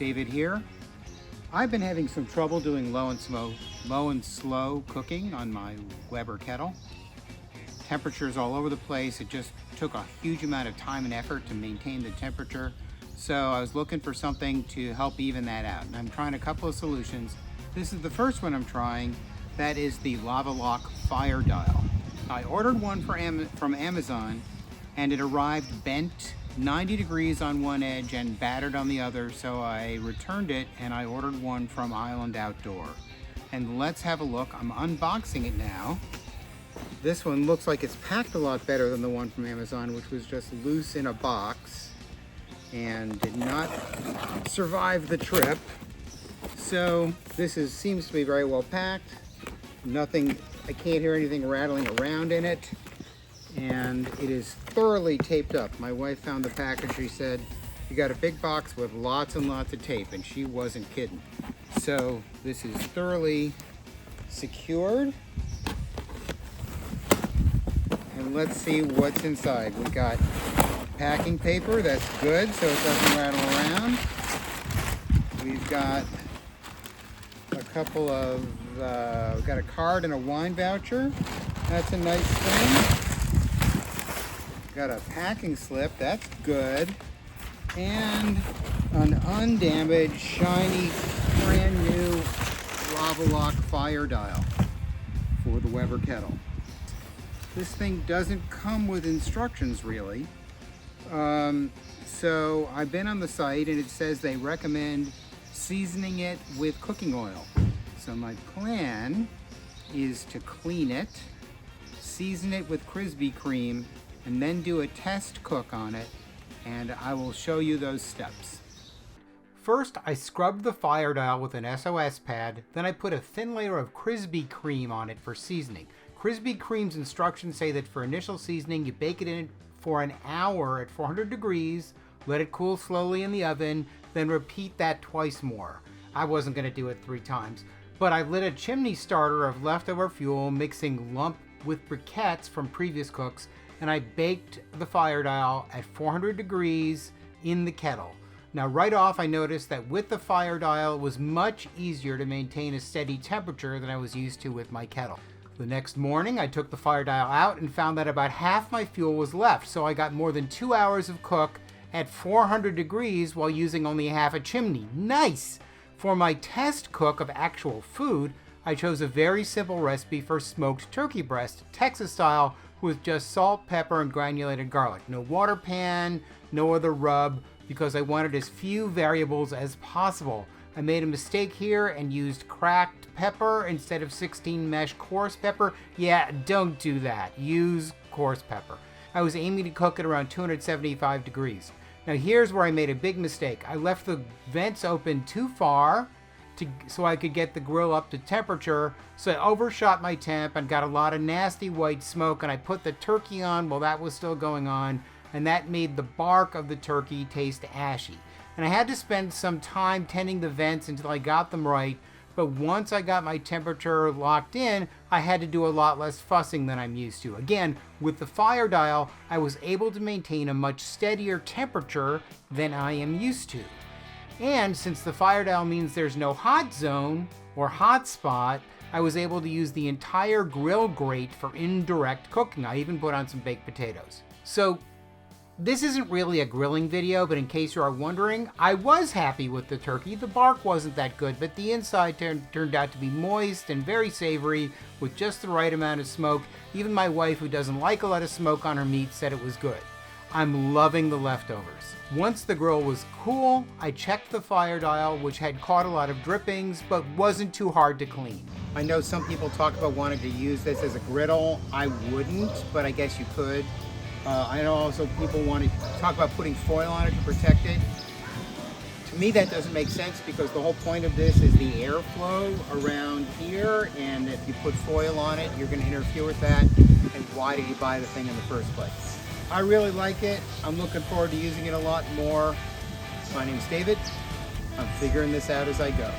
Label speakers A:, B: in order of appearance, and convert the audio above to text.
A: David here. I've been having some trouble doing low and slow cooking on my Weber Kettle. Temperatures all over the place. It just took a huge amount of time and effort to maintain the temperature. So I was looking for something to help even that out. And I'm trying a couple of solutions. This is the first one I'm trying. That is the LavaLock FireDial. I ordered one from Amazon and it arrived bent 90 degrees on one edge and battered on the other, so I returned it and I ordered one from Island Outdoor. And let's have a look. I'm unboxing it now. This one looks like it's packed a lot better than the one from Amazon, which was just loose in a box and did not survive the trip. So this seems to be very well packed. Nothing, I can't hear anything rattling around in it. And it is thoroughly taped up. My wife found the package. She said, you got a big box with lots and lots of tape, and she wasn't kidding. So this is thoroughly secured. And let's see what's inside. We got packing paper, that's good, so it doesn't rattle around. We've got a couple of, we've got a card and a wine voucher. That's a nice thing. Got a packing slip, that's good. And an undamaged, shiny, brand new LavaLock FireDial for the Weber Kettle. This thing doesn't come with instructions really. So I've been on the site and it says they recommend seasoning it with cooking oil. So my plan is to clean it, season it with Krispy Kreme, and then do a test cook on it, and I will show you those steps. First, I scrubbed the FireDial with an SOS pad, then I put a thin layer of Krispy Kreme on it for seasoning. Krispy Kreme's instructions say that for initial seasoning, you bake it in for an hour at 400 degrees, let it cool slowly in the oven, then repeat that twice more. I wasn't gonna do it 3 times, but I lit a chimney starter of leftover fuel, mixing lump with briquettes from previous cooks, and I baked the FireDial at 400 degrees in the kettle. Now right off I noticed that with the FireDial it was much easier to maintain a steady temperature than I was used to with my kettle. The next morning I took the FireDial out and found that about half my fuel was left, so I got more than 2 hours of cook at 400 degrees while using only half a chimney. Nice! For my test cook of actual food, I chose a very simple recipe for smoked turkey breast, Texas style, with just salt, pepper, and granulated garlic. No water pan, no other rub, because I wanted as few variables as possible. I made a mistake here and used cracked pepper instead of 16 mesh coarse pepper. Yeah, don't do that. Use coarse pepper. I was aiming to cook at around 275 degrees. Now here's where I made a big mistake. I left the vents open too far so I could get the grill up to temperature, so I overshot my temp and got a lot of nasty white smoke, and I put the turkey on while that was still going on, and that made the bark of the turkey taste ashy. And I had to spend some time tending the vents until I got them right, but once I got my temperature locked in, I had to do a lot less fussing than I'm used to. Again, with the FireDial, I was able to maintain a much steadier temperature than I am used to. And since the FireDial means there's no hot zone or hot spot, I was able to use the entire grill grate for indirect cooking. I even put on some baked potatoes. So this isn't really a grilling video, but in case you are wondering, I was happy with the turkey. The bark wasn't that good, but the inside turned out to be moist and very savory with just the right amount of smoke. Even my wife, who doesn't like a lot of smoke on her meat, said it was good. I'm loving the leftovers. Once the grill was cool, I checked the FireDial, which had caught a lot of drippings, but wasn't too hard to clean. I know some people talk about wanting to use this as a griddle. I wouldn't, but I guess you could. I know also people want to talk about putting foil on it to protect it. To me, that doesn't make sense because the whole point of this is the airflow around here, and if you put foil on it, you're going to interfere with that, and why did you buy the thing in the first place? I really like it. I'm looking forward to using it a lot more. My name's David. I'm figuring this out as I go.